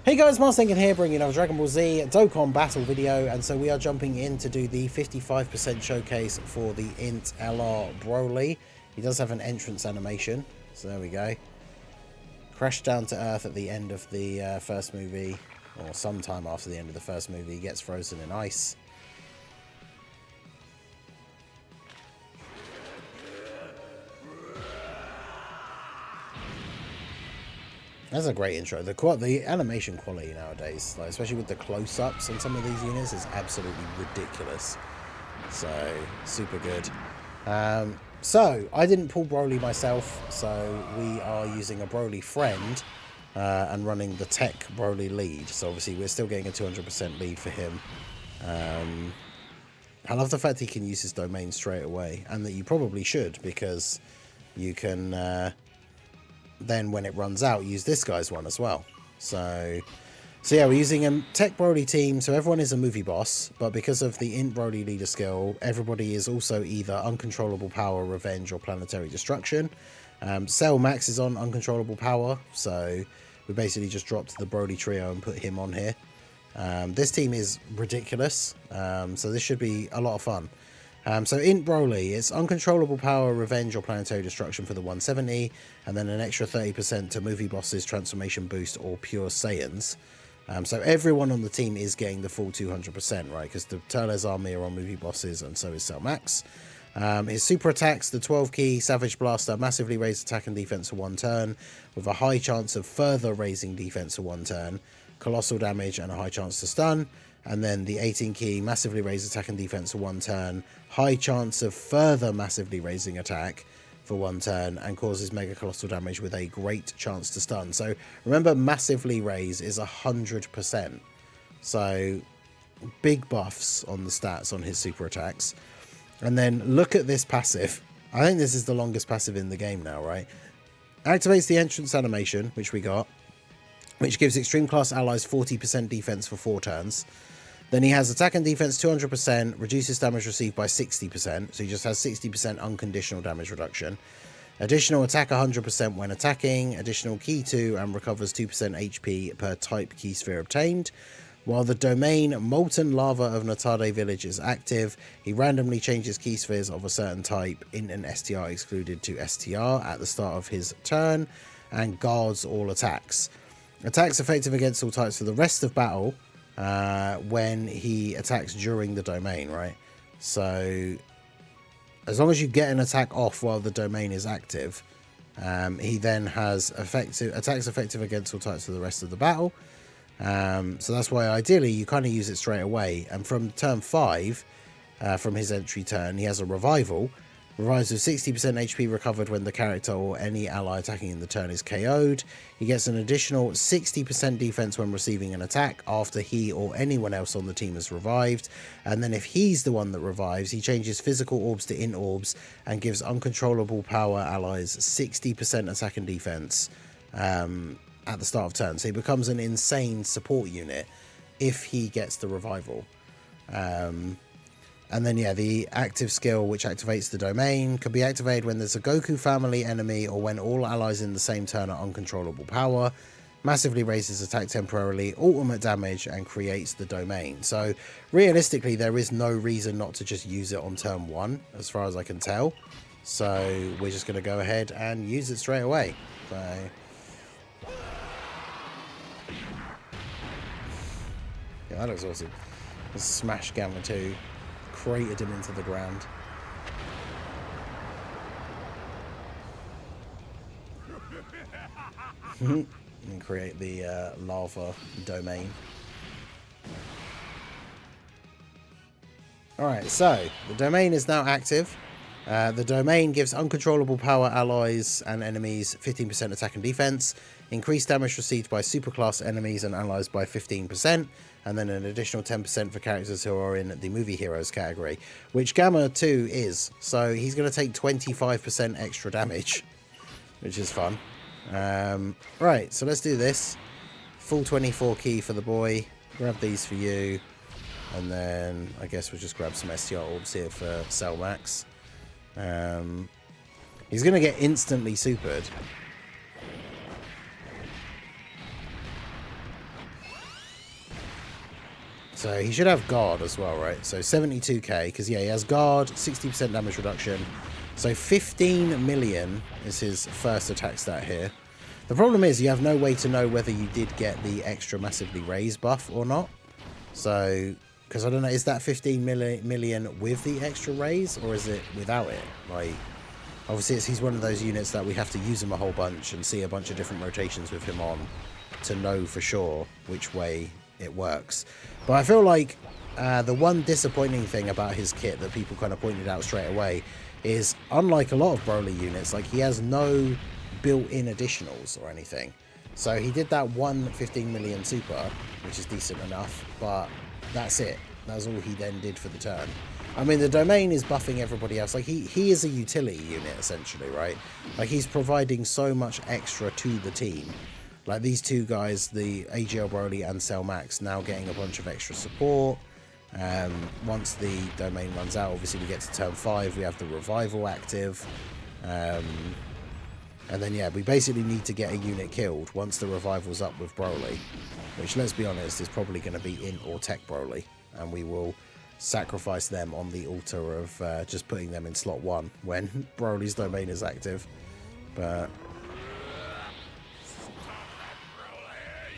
Hey guys, Mars Thinking here, bringing another Dragon Ball Z Dokkan battle video, and so we are jumping in to do the 55% showcase for the INT LR BROLY. He does have an entrance animation, so there we go. Crashed down to Earth at the end of the first movie, or sometime after the end of the first movie, gets frozen in ice. That's a great intro. The animation quality nowadays, like especially with the close-ups on some of these units, is absolutely ridiculous. So, super good. So, I didn't pull Broly myself, so we are using a Broly friend and running the tech Broly lead. So obviously we're still getting a 200% lead for him. I love the fact he can use his domain straight away, and that you probably should, because you can... then when it runs out, use this guy's one as well. So yeah, we're using a tech Broly team, so everyone is a movie boss, but because of the INT Broly leader skill, everybody is also either uncontrollable power, revenge, or planetary destruction. Cell Max is on uncontrollable power, so we basically just dropped the Broly trio and put him on here. This team is ridiculous, so this should be a lot of fun. So INT Broly, it's uncontrollable power, revenge, or planetary destruction for the 170, and then an extra 30% to movie bosses, transformation boost, or pure Saiyans. So everyone on the team is getting the full 200%, right? Because the Turles army are on movie bosses, and so is Cell Max. His super attacks, the 12 key Savage Blaster, massively raise attack and defense for 1 turn, with a high chance of further raising defense for 1 turn, colossal damage, and a high chance to stun. And then the 18 key, massively raise attack and defense for 1 turn, high chance of further massively raising attack for 1 turn, and causes mega colossal damage with a great chance to stun. So remember, massively raise is 100%. So big buffs on the stats on his super attacks. And then look at this passive. I think this is the longest passive in the game now, right? Activates the entrance animation, which we got, which gives extreme class allies 40% defense for 4 turns. Then he has attack and defense 200%, reduces damage received by 60%, so he just has 60% unconditional damage reduction. Additional attack 100% when attacking, additional key 2, and recovers 2% HP per type key sphere obtained. While the domain Molten Lava of Natade Village is active, he randomly changes key spheres of a certain type in an STR excluded to STR at the start of his turn, and guards all attacks. Attacks effective against all types for the rest of battle when he attacks during the domain, right? So as long as you get an attack off while the domain is active, he then has attacks effective against all types for the rest of the battle. So that's why ideally you kind of use it straight away. And from turn 5, from his entry turn, he has a revival. Revives with 60% HP recovered when the character or any ally attacking in the turn is KO'd. He gets an additional 60% defense when receiving an attack after he or anyone else on the team is revived. And then if he's the one that revives, he changes physical orbs to INT orbs and gives uncontrollable power allies 60% attack and defense at the start of turn. So he becomes an insane support unit if he gets the revival. And then, yeah, the active skill, which activates the domain, can be activated when there's a Goku family enemy or when all allies in the same turn are uncontrollable power, massively raises attack temporarily, ultimate damage, and creates the domain. So, realistically, there is no reason not to just use it on turn 1, as far as I can tell. So, we're just going to go ahead and use it straight away. So... yeah, that looks awesome. Let's smash Gamma 2. Cratered him into the ground. And create the lava domain. Alright, so the domain is now active. The domain gives uncontrollable power allies and enemies 15% attack and defense, increased damage received by superclass enemies and allies by 15%, and then an additional 10% for characters who are in the movie heroes category, which Gamma 2 is. So he's going to take 25% extra damage, which is fun. Right, so let's do this. Full 24 key for the boy. Grab these for you. And then I guess we'll just grab some STR orbs here for Cell Max. He's going to get instantly supered. So he should have guard as well, right? So 72k, because yeah, he has guard, 60% damage reduction. So 15 million is his first attack stat here. The problem is you have no way to know whether you did get the extra massively raised buff or not. So, because I don't know, is that 15 million with the extra raise, or is it without it? Like, obviously he's one of those units that we have to use him a whole bunch and see a bunch of different rotations with him on to know for sure which way it works. But I feel like the one disappointing thing about his kit that people kind of pointed out straight away is, unlike a lot of Broly units, like, he has no built-in additionals or anything. So he did that 15 million super, which is decent enough, but that's it. That's all he then did for the turn. I mean, the domain is buffing everybody else. Like, he is a utility unit, essentially, right? Like, he's providing so much extra to the team. Like, these two guys, the AGL Broly and Cell Max, now getting a bunch of extra support. Once the domain runs out, obviously we get to turn 5, we have the revival active. And then, yeah, we basically need to get a unit killed once the revival's up with Broly, which, let's be honest, is probably going to be INT or Tech Broly. And we will sacrifice them on the altar of just putting them in slot 1 when Broly's domain is active. But...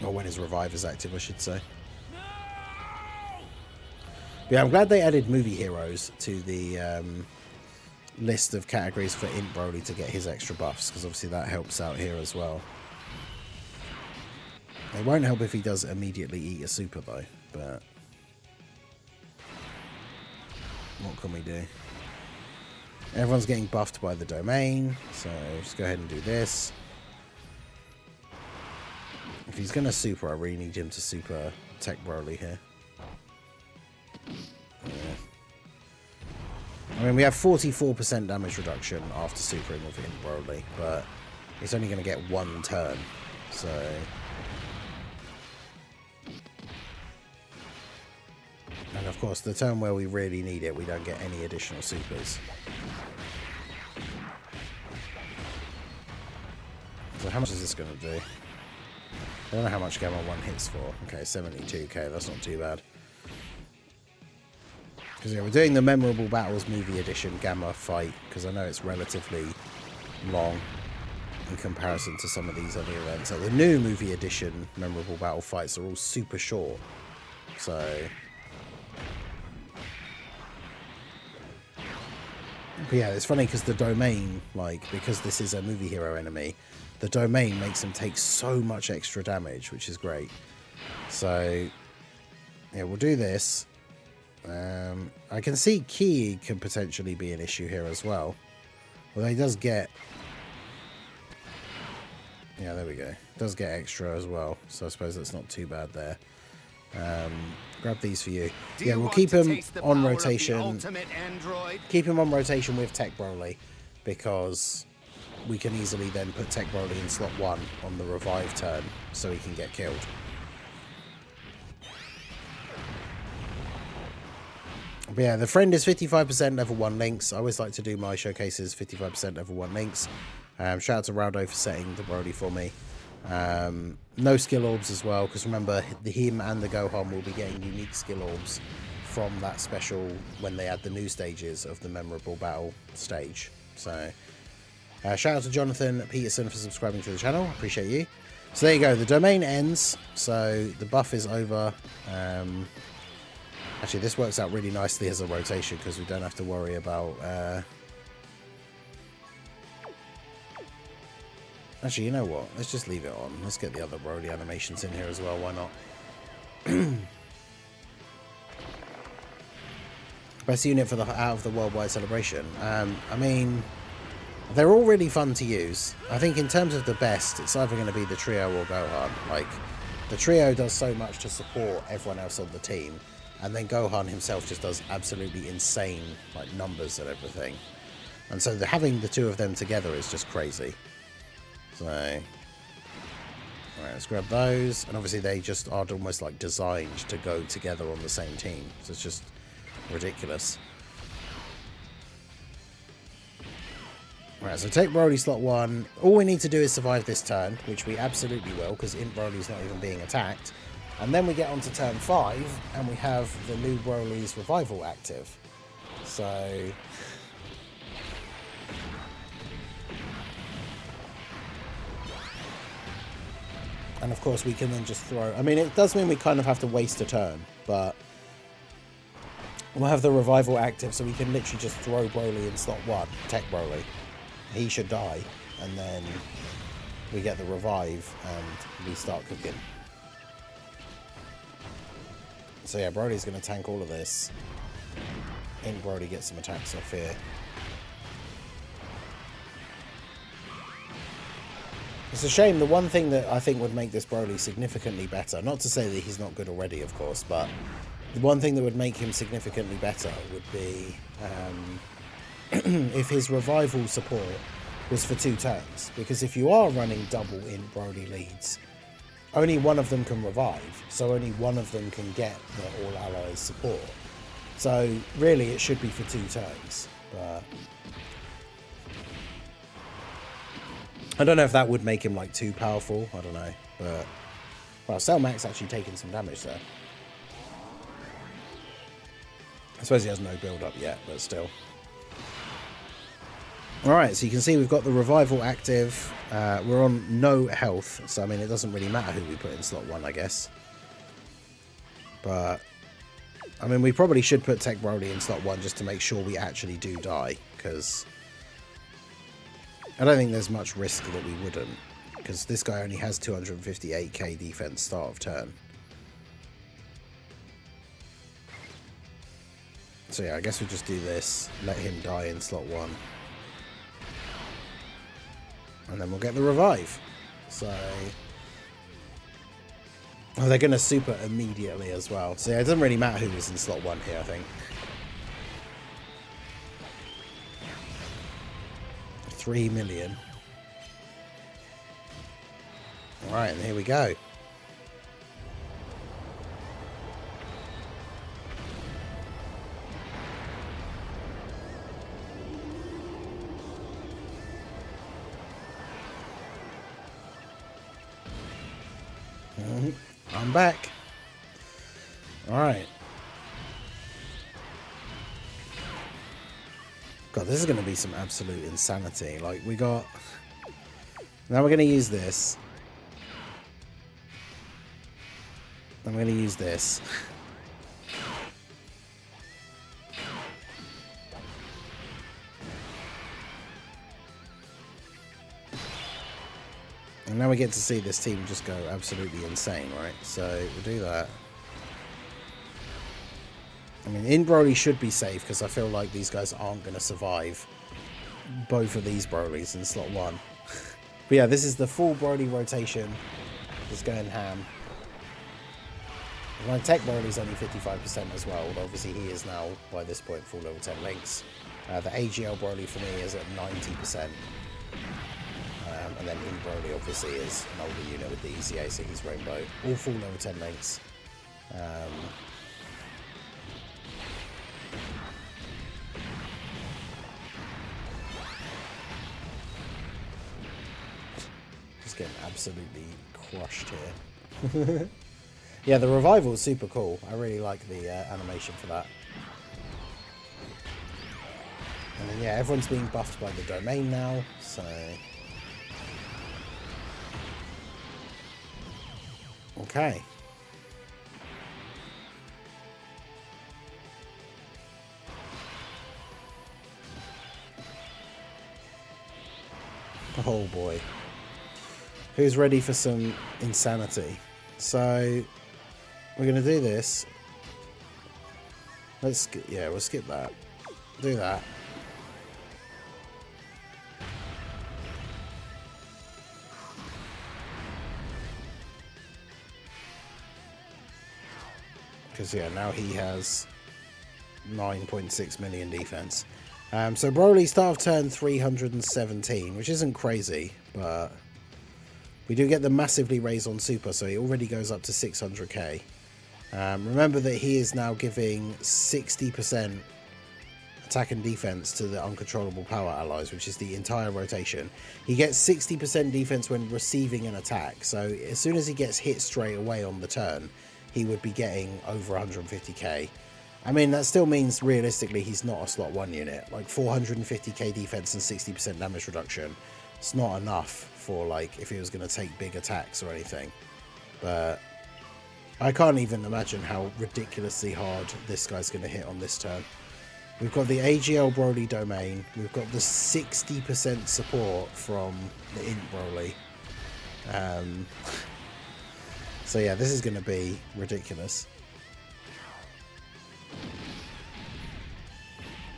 or when his revive is active, I should say. But yeah, I'm glad they added movie heroes to the list of categories for INT Broly to get his extra buffs, because obviously that helps out here as well. It won't help if he does immediately eat a super though, but what can we do? Everyone's getting buffed by the domain, so just go ahead and do this. If he's going to super, I really need him to super Tech Broly here. Yeah. I mean, we have 44% damage reduction after supering with INT Broly, but it's only going to get 1 turn, so... and of course, the turn where we really need it, we don't get any additional supers. So how much is this going to do? I don't know how much Gamma 1 hits for. Okay, 72k, that's not too bad. Because yeah, we're doing the Memorable Battles Movie Edition Gamma fight, because I know it's relatively long in comparison to some of these other events. Like the new Movie Edition Memorable Battle fights are all super short. So... but yeah, it's funny because the domain, like, because this is a movie hero enemy, the domain makes him take so much extra damage, which is great. So, yeah, we'll do this. I can see Ki can potentially be an issue here as well. Although he does get... yeah, there we go. Does get extra as well, so I suppose that's not too bad there. Grab these for you. Yeah, we'll keep him on rotation. Keep him on rotation with Tech Broly, because we can easily then put Tech Broly in slot 1 on the revive turn, so he can get killed. But yeah, the friend is 55% level 1 links. I always like to do my showcases 55% level 1 links. Shout out to Raldo for setting the Broly for me. No skill orbs as well, because remember, him and the Gohan will be getting unique skill orbs from that special when they add the new stages of the Memorable Battle stage. So, shout out to Jonathan Peterson for subscribing to the channel. Appreciate you. So there you go. The domain ends, so the buff is over. Actually, this works out really nicely as a rotation, because we don't have to worry about... actually, you know what? Let's just leave it on. Let's get the other Broly animations in here as well. Why not? Best unit for the out of the worldwide celebration. I mean, they're all really fun to use. I think in terms of the best, it's either going to be the trio or Gohan. Like, the trio does so much to support everyone else on the team, and then Gohan himself just does absolutely insane like numbers and everything. And so having the two of them together is just crazy. So, alright, let's grab those. And obviously they just are almost like designed to go together on the same team. So it's just ridiculous. Alright, so take Broly slot 1. All we need to do is survive this turn, which we absolutely will, because INT Broly's not even being attacked. And then we get on to turn 5, and we have the new Broly's Revival active. So... and of course we can then just throw... I mean, it does mean we kind of have to waste a turn, but... we'll have the Revival active, so we can literally just throw Broly in slot 1, Tech Broly. He should die, and then we get the Revive, and we start cooking. So yeah, Broly's going to tank all of this. I think Broly gets some attacks off here. It's a shame. The one thing that I think would make this Broly significantly better, not to say that he's not good already, of course, but the one thing that would make him significantly better would be if his Revival support was for 2 turns. Because if you are running double in Broly leads, only one of them can revive, so only one of them can get the All Allies support. So really it should be for 2 turns, but I don't know if that would make him like too powerful, I don't know, but well, Cell Max actually taking some damage there. I suppose he has no build up yet, but still. Alright, so you can see we've got the Revival active. We're on no health, so I mean it doesn't really matter who we put in slot 1, I guess. But I mean we probably should put Tech Broly in slot 1 just to make sure we actually do die, because I don't think there's much risk that we wouldn't, because this guy only has 258k defense start of turn. So yeah, I guess we just do this, let him die in slot 1. And then we'll get the Revive. So... oh, they're going to super immediately as well. So yeah, it doesn't really matter who was in slot 1 here, I think. 3 million. Alright, and here we go. I'm back. Alright. God, this is going to be some absolute insanity. Like, we got... now we're going to use this. I'm going to use this. And now we get to see this team just go absolutely insane, right? So we'll do that. I mean, in Broly should be safe, because I feel like these guys aren't going to survive both of these Brolys in slot 1. But yeah, this is the full Broly rotation. Just going ham. My Tech Broly's only 55% as well, although obviously he is now, by this point, full level 10 links. The AGL Broly for me is at 90%. And then in Broly obviously is an older unit with the ECA, so he's Rainbow. All full level 10 links. Just getting absolutely crushed here. Yeah, the Revival is super cool. I really like the animation for that. And then yeah, everyone's being buffed by the domain now, so... okay. Oh boy. Who's ready for some insanity? So we're gonna do this. Let's yeah, we'll skip that. Do that. Because yeah, now he has 9.6 million defense. So Broly start of turn 317, which isn't crazy, but we do get the massively raise on super, so he already goes up to 600k. Remember that he is now giving 60% attack and defense to the uncontrollable power allies, which is the entire rotation. He gets 60% defense when receiving an attack, so as soon as he gets hit straight away on the turn, he would be getting over 150k. I mean, that still means realistically he's not a slot 1 unit. Like 450k defense and 60% damage reduction, it's not enough for like if he was going to take big attacks or anything. But I can't even imagine how ridiculously hard this guy's going to hit on this turn. We've got the AGL BROLY domain. We've got the 60% support from the INT BROLY. So yeah, this is going to be ridiculous.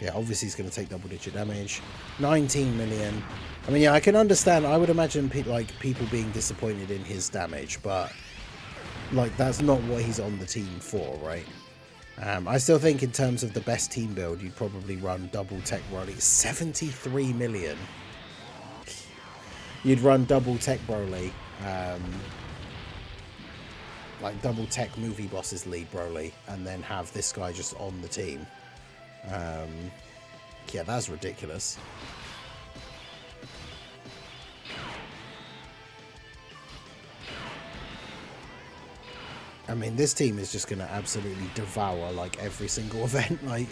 Yeah, obviously he's going to take double-digit damage. 19 million. I mean, yeah, I can understand. I would imagine people being disappointed in his damage, but like that's not what he's on the team for, right? I still think in terms of the best team build, you'd probably run double tech BROLY. 73 million. You'd run double tech BROLY. Like double tech movie bosses lead BROLY, and then have this guy just on the team. Yeah, that's ridiculous. I mean, this team is just going to absolutely devour, like, every single event. Like,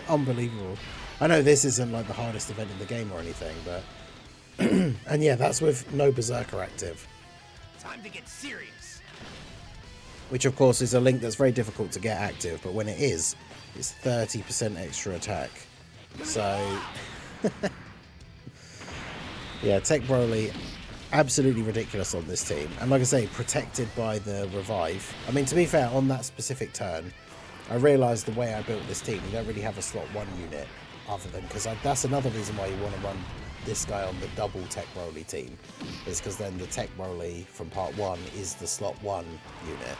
unbelievable. I know this isn't, like, the hardest event in the game or anything, but... and, yeah, that's with no Berserker active. Time to get serious. Which, of course, is a link that's very difficult to get active, but when it is, it's 30% extra attack. So... yeah, Tech BROLY... absolutely ridiculous on this team, and like I say, protected by the revive. I mean, to be fair, on that specific turn, I realised the way I built this team, you don't really have a slot 1 unit other than, because that's another reason why you want to run this guy on the double Tech BROLY team, is because then the Tech BROLY from part 1 is the slot 1 unit.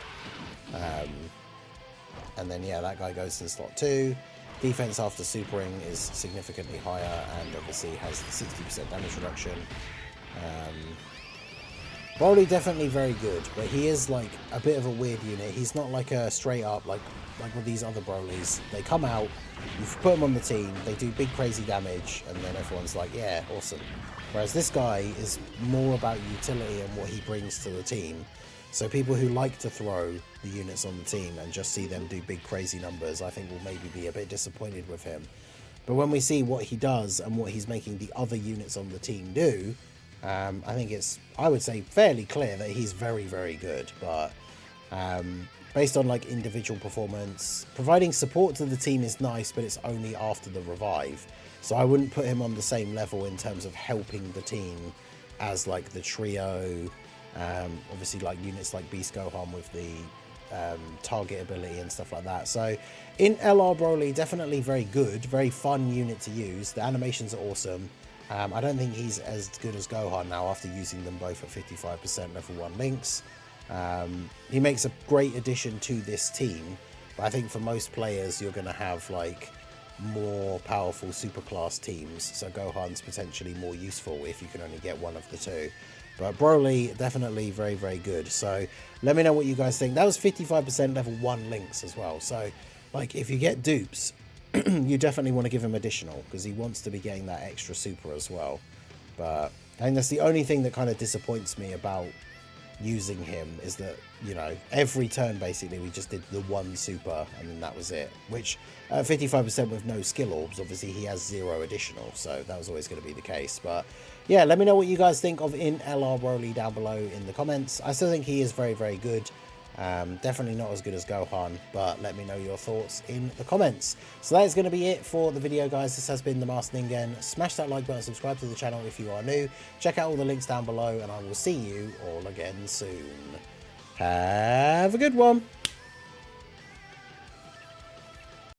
And then yeah, that guy goes in slot 2. Defense after supering is significantly higher, and obviously has the 60% damage reduction. BROLY definitely very good, but he is like a bit of a weird unit. He's not like a straight up like with these other BROLYs. They come out, you put them on the team, they do big crazy damage, and then everyone's like, yeah, awesome. Whereas this guy is more about utility and what he brings to the team. So people who like to throw the units on the team and just see them do big crazy numbers, I think will maybe be a bit disappointed with him. But when we see what he does and what he's making the other units on the team do, I think it's, I would say, fairly clear that he's very, very good. But based on like individual performance, providing support to the team is nice, but it's only after the revive. So I wouldn't put him on the same level in terms of helping the team as like the trio. Obviously like units like Beast Gohan with the target ability and stuff like that. So in LR BROLY, definitely very good, very fun unit to use. The animations are awesome. I don't think he's as good as Gohan now after using them both at 55% level 1 links. He makes a great addition to this team, but I think for most players you're going to have like more powerful superclass teams, so Gohan's potentially more useful if you can only get one of the two. But BROLY, definitely very, very good. So let me know what you guys think. That was 55% level 1 links as well. So like if you get dupes, you definitely want to give him additional, because he wants to be getting that extra super as well. But I think that's the only thing that kind of disappoints me about using him, is that, you know, every turn basically we just did the 1 super and then that was it, which at 55% with no skill orbs, obviously he has 0 additional, so that was always going to be the case. But yeah, let me know what you guys think of INT LR BROLY down below in the comments. I still think he is very, very good. Definitely not as good as Gohan, but let me know your thoughts in the comments. So that is going to be it for the video, guys. This has been the Masked Ningen. Smash that like button, subscribe to the channel if you are new. Check out all the links down below, and I will see you all again soon. Have a good one.